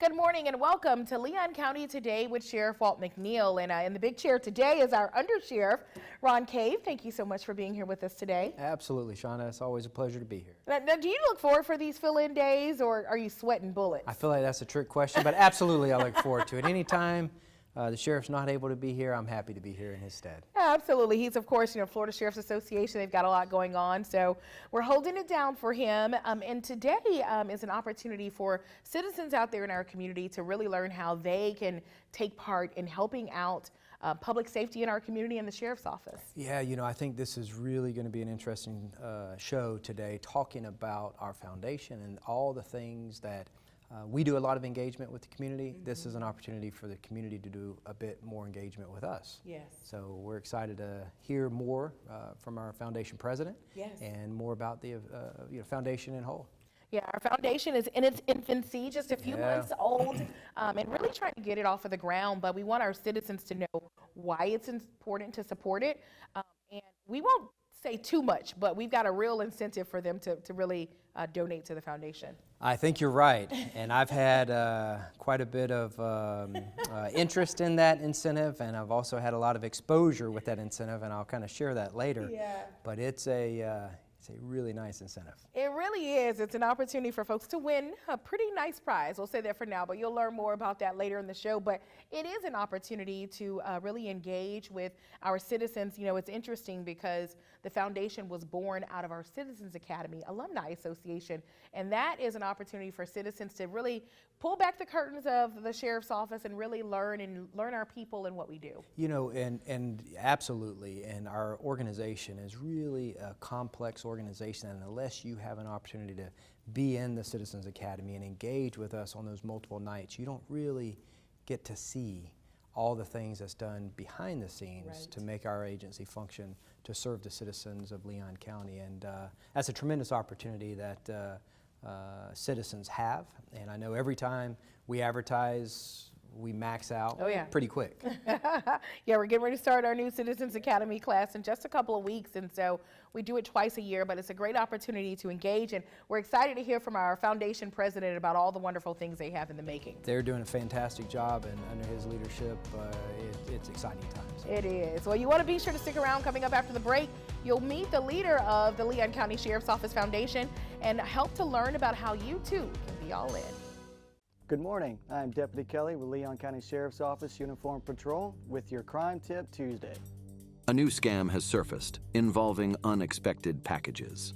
Good morning and welcome to Leon County Today with Sheriff Walt McNeil. And in the big chair today is our Undersheriff, Ron Cave. Thank you so much for being here with us today. Absolutely, Shauna. It's always a pleasure to be here. Now, do you look forward for these fill-in days, or are you sweating bullets? I feel like that's a trick question, but absolutely I look forward to it. Anytime the sheriff's not able to be here, I'm happy to be here in his stead. Absolutely. He's, of course, Florida Sheriff's Association. They've got a lot going on, so we're holding it down for him. And today is an opportunity for citizens out there in our community to really learn how they can take part in helping out public safety in our community and the sheriff's office. Yeah, I think this is really going to be an interesting show today, talking about our foundation and all the things that we do a lot of engagement with the community. Mm-hmm. This is an opportunity for the community to do a bit more engagement with us. Yes. So we're excited to hear more from our foundation president. Yes. And more about the foundation in whole. Yeah, our foundation is in its infancy, just a few months old, and really trying to get it off of the ground. But we want our citizens to know why it's important to support it. And we won't say too much, but we've got a real incentive for them to really donate to the foundation. I think you're right, and I've had quite a bit of interest in that incentive, and I've also had a lot of exposure with that incentive, and I'll kind of share that later. Yeah. But it's a really nice incentive. It really is. It's an opportunity for folks to win a pretty nice prize. We'll say that for now, but you'll learn more about that later in the show. But it is an opportunity to really engage with our citizens. It's interesting because the foundation was born out of our Citizens Academy Alumni Association, and that is an opportunity for citizens to really pull back the curtains of the sheriff's office and really learn our people and what we do. And absolutely, and our organization is really a complex organization, and unless you have an opportunity to be in the Citizens Academy and engage with us on those multiple nights, you don't really get to see all the things that's done behind the scenes to make our agency function to serve the citizens of Leon County. And that's a tremendous opportunity that citizens have. And I know every time we advertise, we max out pretty quick. Yeah, we're getting ready to start our new Citizens Academy class in just a couple of weeks, and so we do it twice a year, but it's a great opportunity to engage, and we're excited to hear from our foundation president about all the wonderful things they have in the making. They're doing a fantastic job, and under his leadership, it's exciting times. It is. Well, you want to be sure to stick around. Coming up after the break, you'll meet the leader of the Leon County Sheriff's Office Foundation and help to learn about how you too can be all in. Good morning. I'm Deputy Kelly with Leon County Sheriff's Office Uniform Patrol with your Crime Tip Tuesday. A new scam has surfaced involving unexpected packages.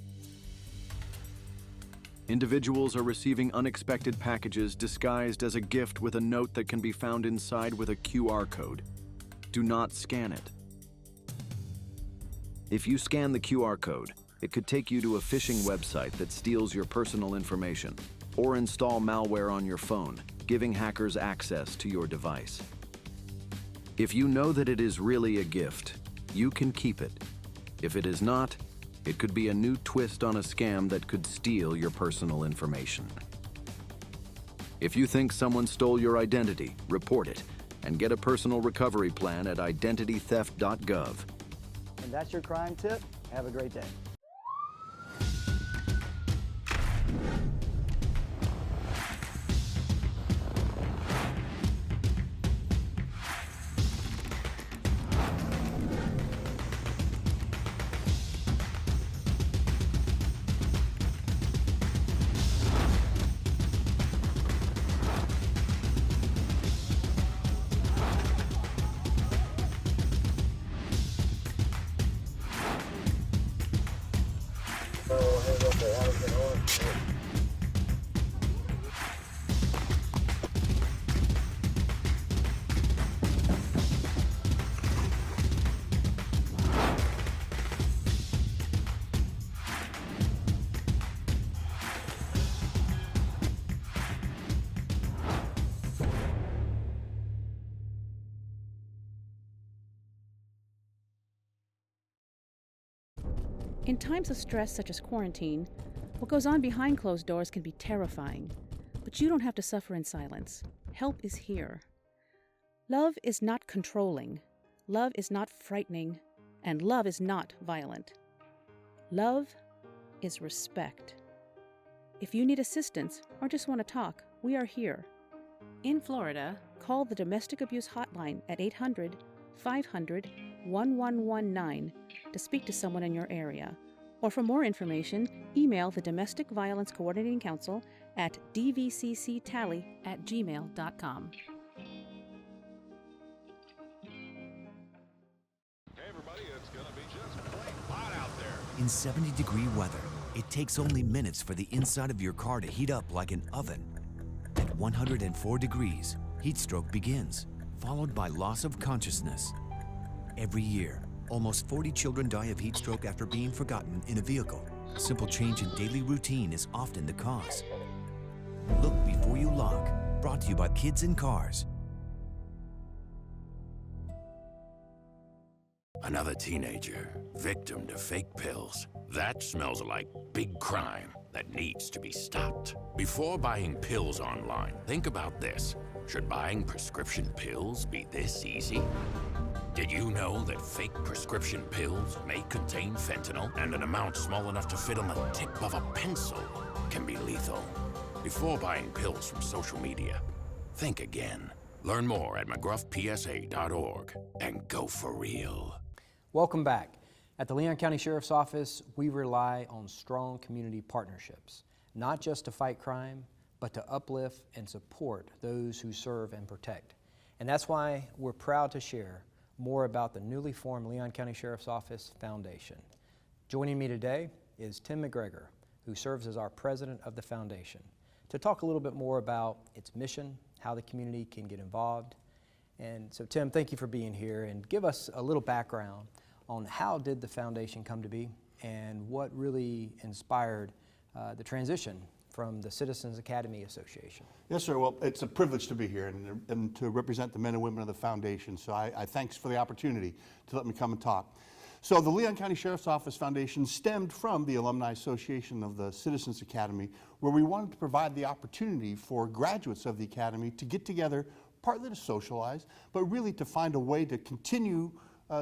Individuals are receiving unexpected packages disguised as a gift with a note that can be found inside with a QR code. Do not scan it. If you scan the QR code, it could take you to a phishing website that steals your personal information, or install malware on your phone, giving hackers access to your device. If you know that it is really a gift, you can keep it. If it is not, it could be a new twist on a scam that could steal your personal information. If you think someone stole your identity, report it and get a personal recovery plan at identitytheft.gov. And that's your Crime Tip. Have a great day. In times of stress such as quarantine, what goes on behind closed doors can be terrifying, but you don't have to suffer in silence. Help is here. Love is not controlling, love is not frightening, and love is not violent. Love is respect. If you need assistance or just want to talk, we are here. In Florida, call the Domestic Abuse Hotline at 800-500-1119 to speak to someone in your area. Or for more information, email the Domestic Violence Coordinating Council at dvcctally@gmail.com. In 70-degree weather, it takes only minutes for the inside of your car to heat up like an oven. At 104 degrees, heat stroke begins, followed by loss of consciousness. Every year, almost 40 children die of heat stroke after being forgotten in a vehicle. A simple change in daily routine is often the cause. Look before you lock. Brought to you by Kids in Cars. Another teenager, victim to fake pills. That smells like big crime that needs to be stopped. Before buying pills online, think about this. Should buying prescription pills be this easy? Did you know that fake prescription pills may contain fentanyl, and an amount small enough to fit on the tip of a pencil can be lethal? Before buying pills from social media, think again. Learn more at mcgruffpsa.org and go for real. Welcome back. At the Leon County Sheriff's Office, we rely on strong community partnerships, not just to fight crime, but to uplift and support those who serve and protect. And that's why we're proud to share more about the newly formed Leon County Sheriff's Office Foundation. Joining me today is Tim MacGregor, who serves as our president of the foundation, to talk a little bit more about its mission, how the community can get involved. And so Tim, thank you for being here, and give us a little background on how did the foundation come to be and what really inspired the transition from the Citizens Academy Association. Yes, sir. Well, it's a privilege to be here and to represent the men and women of the foundation. So I thanks for the opportunity to let me come and talk. So the Leon County Sheriff's Office Foundation stemmed from the Alumni Association of the Citizens Academy, where we wanted to provide the opportunity for graduates of the Academy to get together, partly to socialize, but really to find a way to continue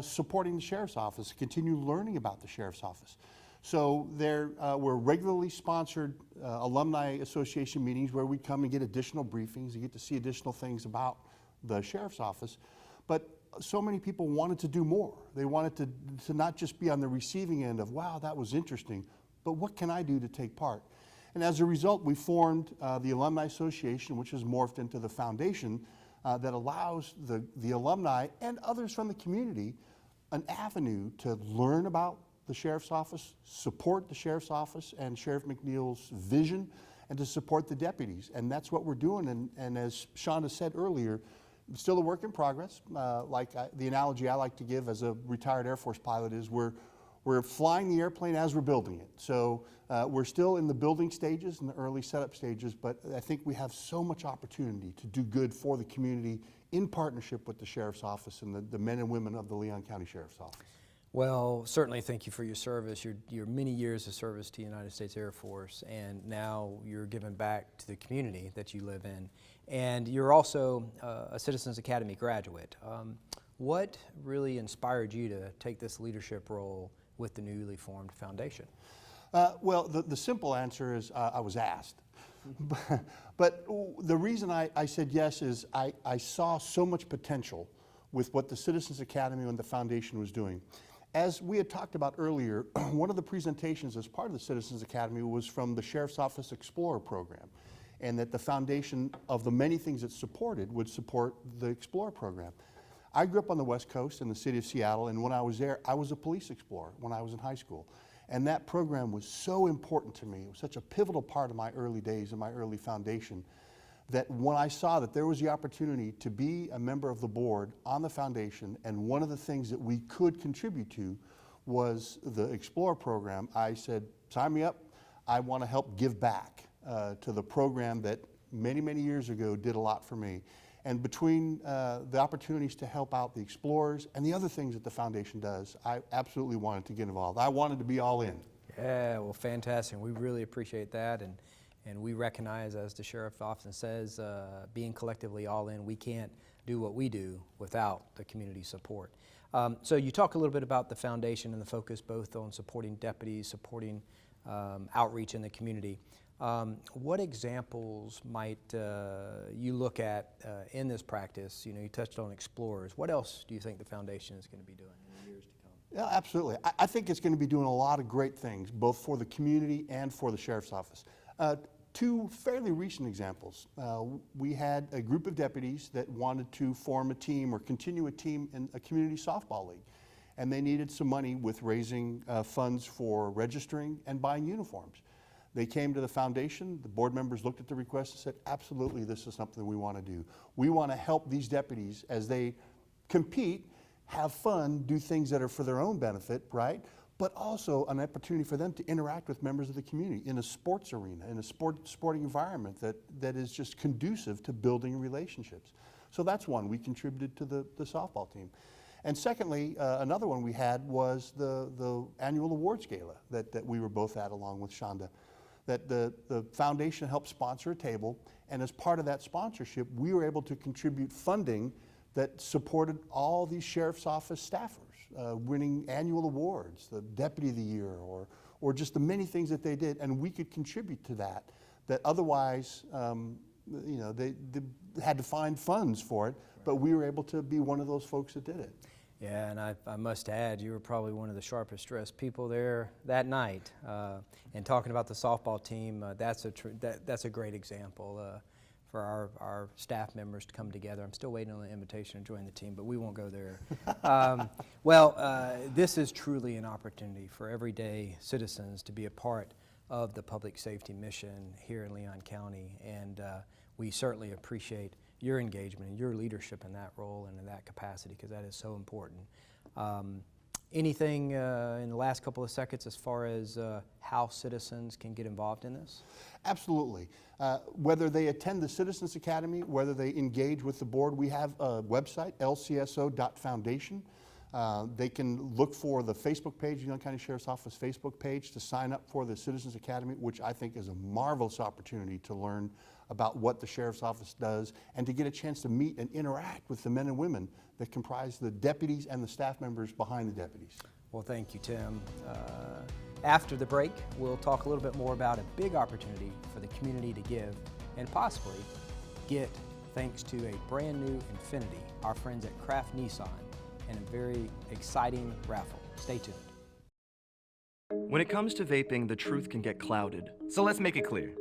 supporting the Sheriff's Office, continue learning about the Sheriff's Office. So there were regularly sponsored Alumni Association meetings where we come and get additional briefings and get to see additional things about the Sheriff's Office. But so many people wanted to do more. They wanted to not just be on the receiving end of, wow, that was interesting, but what can I do to take part? And as a result, we formed the Alumni Association, which has morphed into the foundation that allows the alumni and others from the community an avenue to learn about the Sheriff's Office, support the Sheriff's Office and Sheriff McNeil's vision, and to support the deputies. And that's what we're doing. And as Shonda said earlier, it's still a work in progress. The analogy I like to give as a retired Air Force pilot is we're flying the airplane as we're building it. So we're still in the building stages and the early setup stages, but I think we have so much opportunity to do good for the community in partnership with the Sheriff's Office and the men and women of the Leon County Sheriff's Office. Well, certainly thank you for your service, your many years of service to the United States Air Force, and now you're giving back to the community that you live in. And you're also a Citizens Academy graduate. What really inspired you to take this leadership role with the newly formed foundation? Well, the simple answer is I was asked. But the reason I said yes is I saw so much potential with what the Citizens Academy and the foundation was doing. As we had talked about earlier, one of the presentations as part of the Citizens Academy was from the Sheriff's Office Explorer program, and that the foundation, of the many things it supported, would support the Explorer program. I grew up on the West Coast in the city of Seattle, and when I was there, I was a police explorer when I was in high school. And that program was so important to me. It was such a pivotal part of my early days and my early foundation that when I saw that there was the opportunity to be a member of the board on the foundation, and one of the things that we could contribute to was the Explorer program, I said, sign me up. I want to help give back to the program that many, many years ago did a lot for me. And between the opportunities to help out the explorers and the other things that the foundation does, I absolutely wanted to get involved. I wanted to be all in. Yeah, well, fantastic. We really appreciate that, and we recognize, as the sheriff often says, being collectively all in, we can't do what we do without the community support. So you talk a little bit about the foundation and the focus both on supporting deputies, supporting outreach in the community. What examples might you look at in this practice? You know, you touched on explorers. What else do you think the foundation is going to be doing in the years to come? Yeah, absolutely. I think it's going to be doing a lot of great things, both for the community and for the Sheriff's Office. Two fairly recent examples. We had a group of deputies that wanted to form a team or continue a team in a community softball league, and they needed some money with raising funds for registering and buying uniforms. They came to the foundation, the board members looked at the request and said, absolutely, this is something we want to do. We want to help these deputies as they compete, have fun, do things that are for their own benefit, right? But also an opportunity for them to interact with members of the community in a sports arena, in a sporting environment that is just conducive to building relationships. So that's one, we contributed to the softball team. And secondly, another one we had was the annual awards gala that we were both at along with Shonda. That the foundation helped sponsor a table, and as part of that sponsorship, we were able to contribute funding that supported all these sheriff's office staffers, winning annual awards, the Deputy of the Year, or just the many things that they did, and we could contribute to that otherwise, you know, they had to find funds for it, but we were able to be one of those folks that did it. Yeah, and I must add, you were probably one of the sharpest dressed people there that night. And talking about the softball team, that's a great example for our staff members to come together. I'm still waiting on the invitation to join the team, but we won't go there. This is truly an opportunity for everyday citizens to be a part of the public safety mission here in Leon County, and we certainly appreciate your engagement and your leadership in that role and in that capacity, because that is so important. Anything in the last couple of seconds as far as how citizens can get involved in this? Absolutely. Whether they attend the Citizens Academy, whether they engage with the board, we have a website, lcso.foundation. They can look for the Facebook page, Leon County Sheriff's Office Facebook page, to sign up for the Citizens Academy, which I think is a marvelous opportunity to learn about what the Sheriff's Office does and to get a chance to meet and interact with the men and women that comprise the deputies and the staff members behind the deputies. Well, thank you, Tim. After the break, we'll talk a little bit more about a big opportunity for the community to give and possibly get thanks to a brand new Infiniti, our friends at Kraft Nissan, and a very exciting raffle. Stay tuned. When it comes to vaping, the truth can get clouded. So let's make it clear.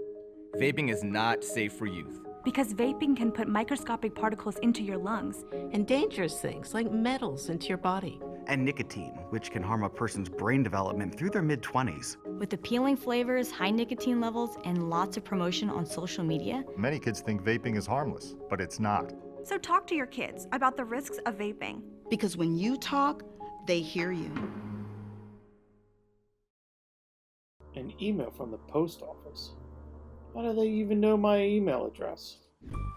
Vaping is not safe for youth. Because vaping can put microscopic particles into your lungs. And dangerous things like metals into your body. And nicotine, which can harm a person's brain development through their mid-20s. With appealing flavors, high nicotine levels, and lots of promotion on social media. Many kids think vaping is harmless, but it's not. So talk to your kids about the risks of vaping. Because when you talk, they hear you. An email from the post office. How do they even know my email address?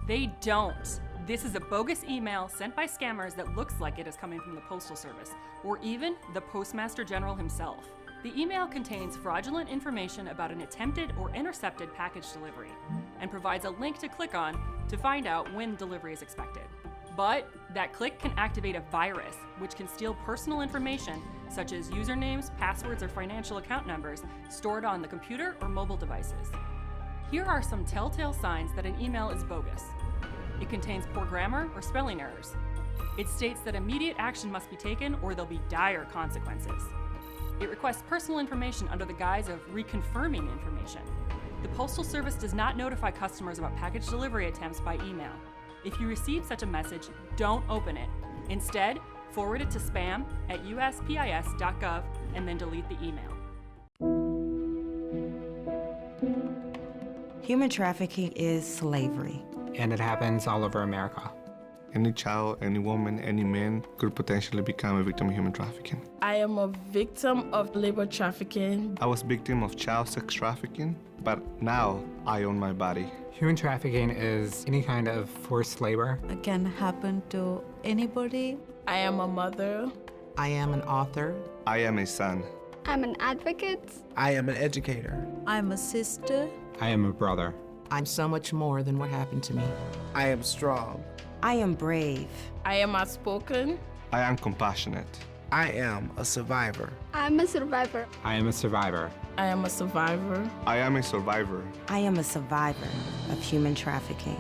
They don't. This is a bogus email sent by scammers that looks like it is coming from the Postal Service, or even the Postmaster General himself. The email contains fraudulent information about an attempted or intercepted package delivery, and provides a link to click on to find out when delivery is expected. But that click can activate a virus, which can steal personal information such as usernames, passwords, or financial account numbers stored on the computer or mobile devices. Here are some telltale signs that an email is bogus. It contains poor grammar or spelling errors. It states that immediate action must be taken or there'll be dire consequences. It requests personal information under the guise of reconfirming information. The Postal Service does not notify customers about package delivery attempts by email. If you receive such a message, don't open it. Instead, forward it to spam@uspis.gov and then delete the email. Human trafficking is slavery. And it happens all over America. Any child, any woman, any man could potentially become a victim of human trafficking. I am a victim of labor trafficking. I was a victim of child sex trafficking, but now I own my body. Human trafficking is any kind of forced labor. It can happen to anybody. I am a mother. I am an author. I am a son. I'm an advocate. I am an educator. I'm a sister. I am a brother. I'm so much more than what happened to me. I am strong. I am brave. I am outspoken. I am compassionate. I am a survivor. I'm a survivor. I am a survivor. I am a survivor. I am a survivor. I am a survivor of human trafficking.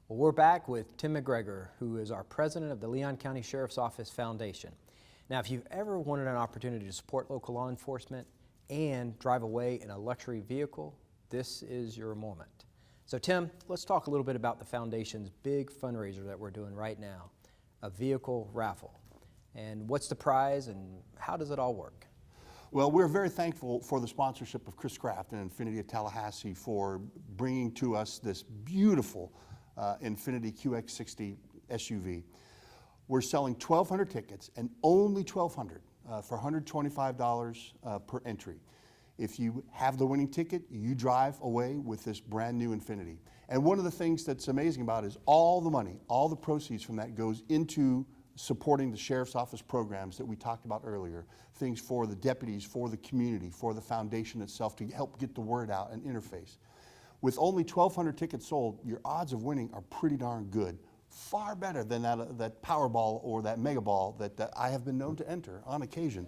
Well, we're back with Tim MacGregor, who is our president of the Leon County Sheriff's Office Foundation. Now, if you've ever wanted an opportunity to support local law enforcement and drive away in a luxury vehicle, this is your moment. So Tim, let's talk a little bit about the Foundation's big fundraiser that we're doing right now, a vehicle raffle. And what's the prize and how does it all work? Well, we're very thankful for the sponsorship of Chris Kraft and Infiniti of Tallahassee for bringing to us this beautiful Infiniti QX60 SUV. We're selling 1,200 tickets, and only 1,200 for $125 per entry. If you have the winning ticket, you drive away with this brand new Infiniti. And one of the things that's amazing about it is all the money, all the proceeds from that goes into supporting the Sheriff's Office programs that we talked about earlier, things for the deputies, for the community, for the foundation itself to help get the word out and interface. With only 1,200 tickets sold, your odds of winning are pretty darn good. Far better than that Powerball or that Mega Ball that I have been known to enter on occasion.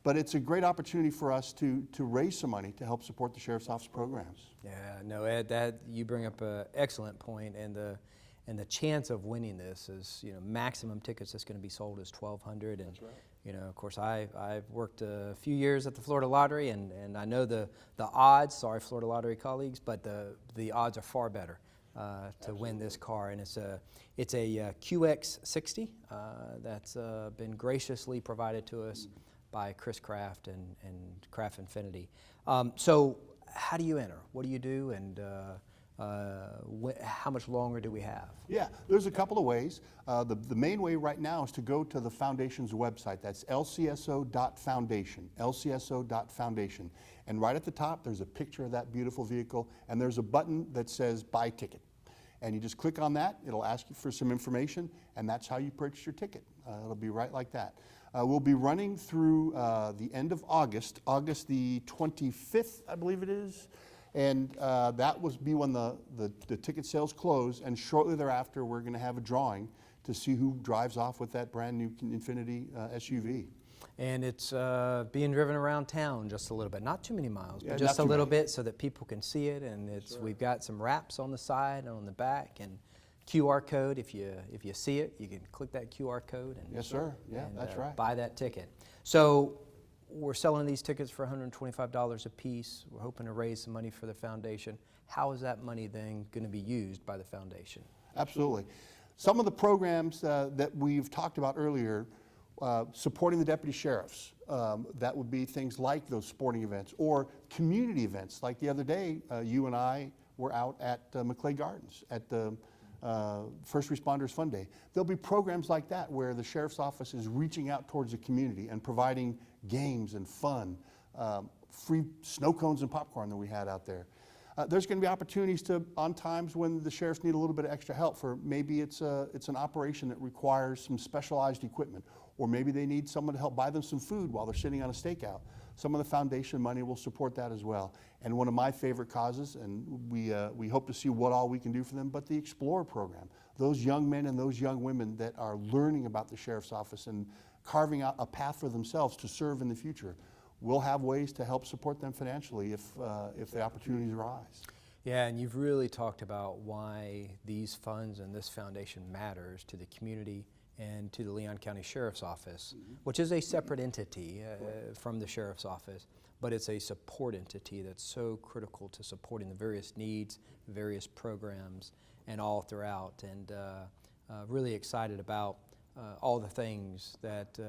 But it's a great opportunity for us to raise some money to help support the Sheriff's Office programs. Yeah, no, Ed, that you bring up an excellent point, and the chance of winning this is, maximum tickets that's going to be sold is 1,200. And, That's right. Of course, I've worked a few years at the Florida Lottery, and I know the odds. Sorry, Florida Lottery colleagues, but the odds are far better to win this car, and it's a QX60 that's been graciously provided to us by Chris Kraft and Kraft Infiniti. So, how do you enter? What do you do? And how much longer do we have? Yeah, there's a couple of ways. The main way right now is to go to the Foundation's website. That's lcso.foundation, lcso.foundation. And right at the top, there's a picture of that beautiful vehicle, and there's a button that says Buy Ticket. And you just click on that, it'll ask you for some information, and that's how you purchase your ticket. It'll be right like that. We'll be running through the end of August the 25th, I believe it is. And that will be when the ticket sales close, and shortly thereafter we're going to have a drawing to see who drives off with that brand new Infiniti SUV. And it's being driven around town just a little bit, not too many miles, Yeah, but just a not too little many. bit so that people can see it. And we've got some wraps on the side and on the back, and QR code. If you see it, you can click that QR code and Yes, sir. Yeah, that's right. buy that ticket. So we're selling these tickets for $125 a piece. We're hoping to raise some money for the foundation. How is that money then going to be used by the foundation? Absolutely. Some of the programs that we've talked about earlier, supporting the deputy sheriffs, that would be things like those sporting events or community events. Like the other day, you and I were out at McNeil Gardens at the First Responders Fun Day. There'll be programs like that where the Sheriff's Office is reaching out towards the community and providing games and fun, free snow cones and popcorn that we had out there. There's going to be opportunities on times when the sheriffs need a little bit of extra help for maybe it's an operation that requires some specialized equipment, or maybe they need someone to help buy them some food while they're sitting on a stakeout. Some of the foundation money will support that as well. And one of my favorite causes, and we hope to see what all we can do for them, but the Explorer program. Those young men and those young women that are learning about the Sheriff's Office and carving out a path for themselves to serve in the future. We'll have ways to help support them financially if the opportunities arise. Yeah, and you've really talked about why these funds and this foundation matters to the community and to the Leon County Sheriff's Office, which is a separate entity from the Sheriff's Office, but it's a support entity that's so critical to supporting the various needs, various programs, and all throughout. And really excited about all the things that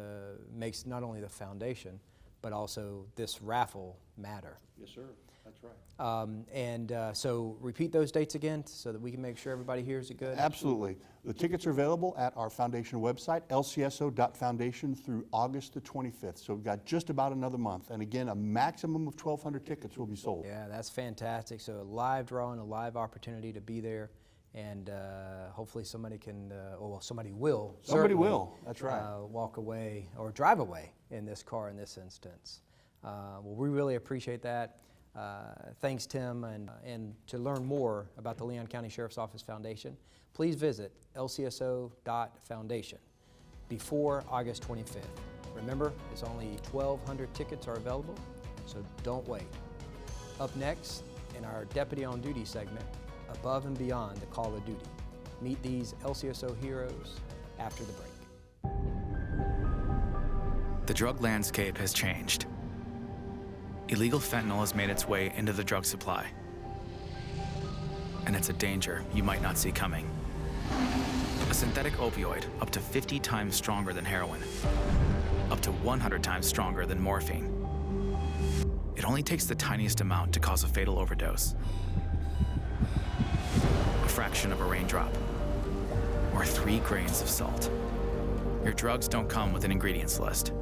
makes not only the foundation, but also this raffle matter. Yes, sir. That's right. So repeat those dates again so that we can make sure everybody hears it good. Absolutely. The tickets are available at our foundation website, lcso.foundation, through August the 25th. So we've got just about another month. And again, a maximum of 1,200 tickets will be sold. Yeah, that's fantastic. So a live drawing, a live opportunity to be there. And hopefully somebody can, somebody will. Somebody certainly, will, that's right. Walk away or drive away in this car in this instance. Well, we really appreciate that. Thanks, Tim. And to learn more about the Leon County Sheriff's Office Foundation, please visit lcso.foundation before August 25th. Remember, it's only 1,200 tickets are available, so don't wait. Up next, in our Deputy on Duty segment, Above and Beyond the Call of Duty. Meet these LCSO heroes after the break. The drug landscape has changed. Illegal fentanyl has made its way into the drug supply. And it's a danger you might not see coming. A synthetic opioid up to 50 times stronger than heroin, up to 100 times stronger than morphine. It only takes the tiniest amount to cause a fatal overdose. A fraction of a raindrop, or 3 grains of salt. Your drugs don't come with an ingredients list.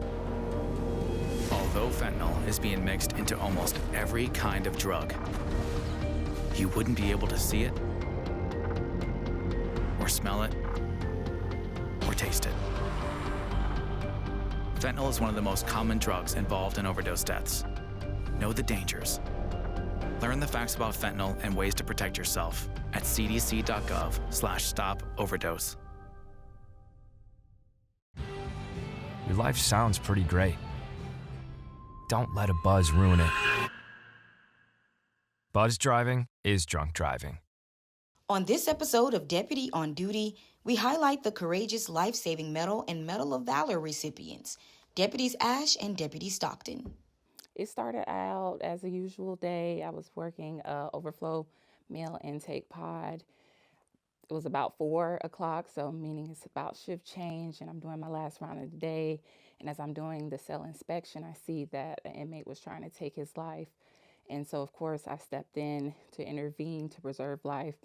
Although fentanyl is being mixed into almost every kind of drug, you wouldn't be able to see it, or smell it, or taste it. Fentanyl is one of the most common drugs involved in overdose deaths. Know the dangers. Learn the facts about fentanyl and ways to protect yourself at cdc.gov/stop-overdose. Your life sounds pretty great. Don't let a buzz ruin it. Buzz driving is drunk driving. On this episode of Deputy on Duty, we highlight the courageous life-saving Medal and Medal of Valor recipients, Deputies Ash and Deputy Stockton. It started out as a usual day. I was working overflow meal intake pod. It was about 4 o'clock, so meaning it's about shift change, and I'm doing my last round of the day. And as I'm doing the cell inspection, I see that an inmate was trying to take his life. And so, of course, I stepped in to intervene to preserve life,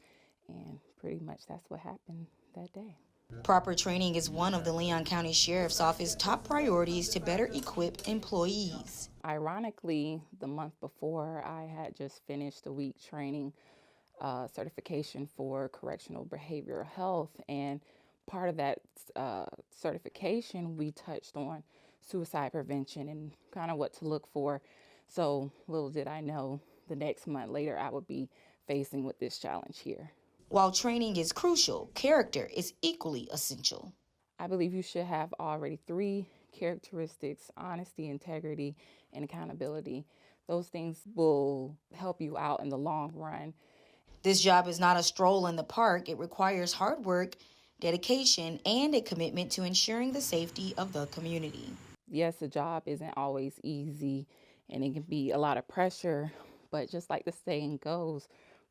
and pretty much that's what happened that day. Proper training is one of the Leon County Sheriff's Office top priorities to better equip employees. Ironically, the month before, I had just finished a week training certification for correctional behavioral health, and part of that certification, we touched on suicide prevention and kind of what to look for. So little did I know, the next month later, I would be facing with this challenge here. While training is crucial, character is equally essential. I believe you should have already 3 characteristics: honesty, integrity, and accountability. Those things will help you out in the long run. This job is not a stroll in the park. It requires hard work, dedication, and a commitment to ensuring the safety of the community. Yes, the job isn't always easy, and it can be a lot of pressure, but just like the saying goes,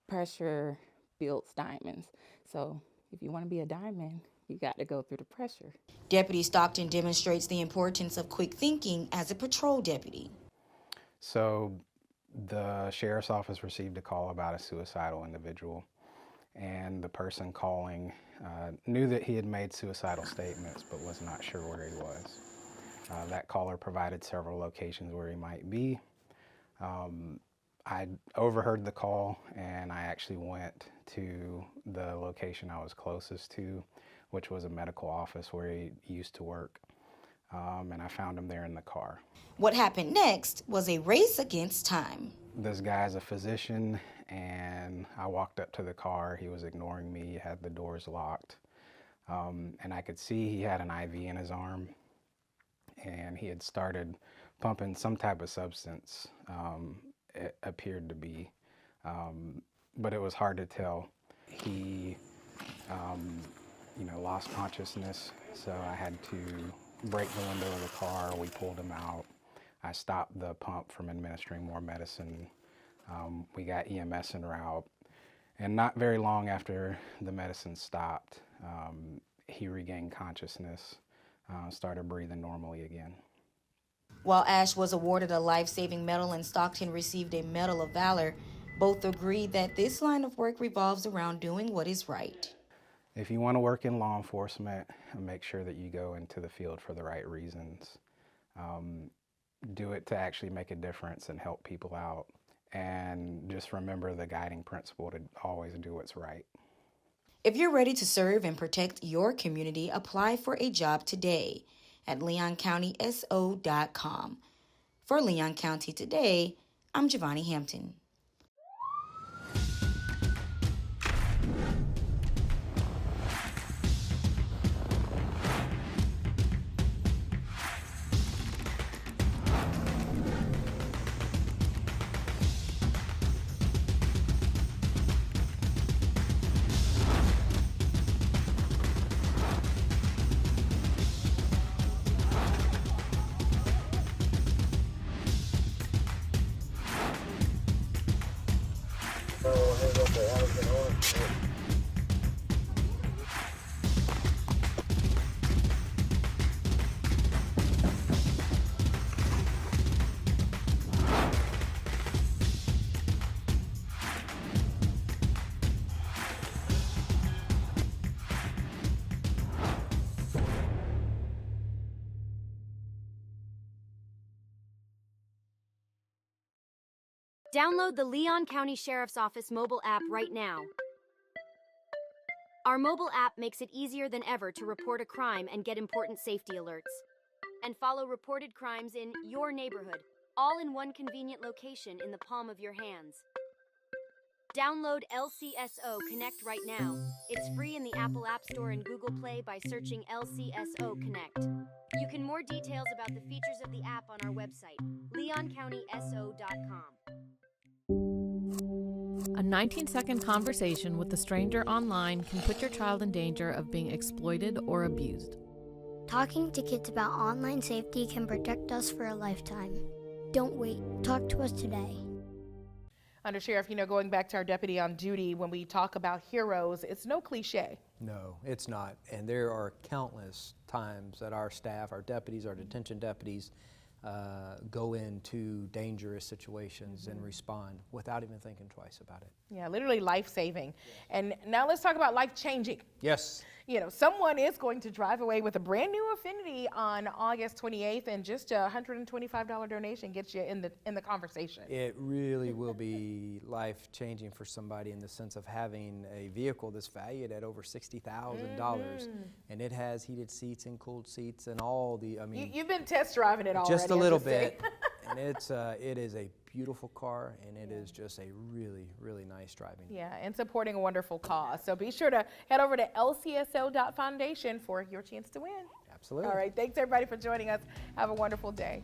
pressure builds diamonds. So if you want to be a diamond, you got to go through the pressure. Deputy Stockton demonstrates the importance of quick thinking as a patrol deputy. So the sheriff's office received a call about a suicidal individual, and the person calling knew that he had made suicidal statements but was not sure where he was. That caller provided several locations where he might be. I overheard the call, and I actually went to the location I was closest to, which was a medical office where he used to work, and I found him there in the car. What happened next was a race against time. This guy's a physician, and I walked up to the car. He was ignoring me, had the doors locked, and I could see he had an IV in his arm, and he had started pumping some type of substance. It appeared to be, but it was hard to tell. He, lost consciousness, so I had to break the window of the car. We pulled him out. I stopped the pump from administering more medicine. We got EMS en route, and not very long after the medicine stopped, he regained consciousness, started breathing normally again. While Ash was awarded a life-saving medal and Stockton received a Medal of Valor, both agreed that this line of work revolves around doing what is right. If you want to work in law enforcement, make sure that you go into the field for the right reasons. Do it to actually make a difference and help people out. And just remember the guiding principle to always do what's right. If you're ready to serve and protect your community, apply for a job today at leoncountyso.com. For Leon County Today, I'm Giovanni Hampton. Download the Leon County Sheriff's Office mobile app right now. Our mobile app makes it easier than ever to report a crime and get important safety alerts. And follow reported crimes in your neighborhood, all in one convenient location in the palm of your hands. Download LCSO Connect right now. It's free in the Apple App Store and Google Play by searching LCSO Connect. You can more details about the features of the app on our website, leoncountyso.com. A 19-second conversation with a stranger online can put your child in danger of being exploited or abused. Talking to kids about online safety can protect us for a lifetime. Don't wait. Talk to us today. Undersheriff, going back to our deputy on duty, when we talk about heroes, it's no cliche. No, it's not. And there are countless times that our staff, our deputies, our detention deputies, go into dangerous situations and respond without even thinking twice about it. Yeah, literally life-saving. And now let's talk about life-changing. Yes. Someone is going to drive away with a brand new Affinity on August 28th, and just a $125 donation gets you in the conversation. It really will be life-changing for somebody in the sense of having a vehicle that's valued at over $60,000, and it has heated seats and cooled seats and all the. You've been test driving it already. Just a little bit, and it is a beautiful car, and it is just a really, really nice driving. Yeah, and supporting a wonderful cause. So be sure to head over to lcso.foundation for your chance to win. Absolutely. All right, thanks everybody for joining us. Have a wonderful day.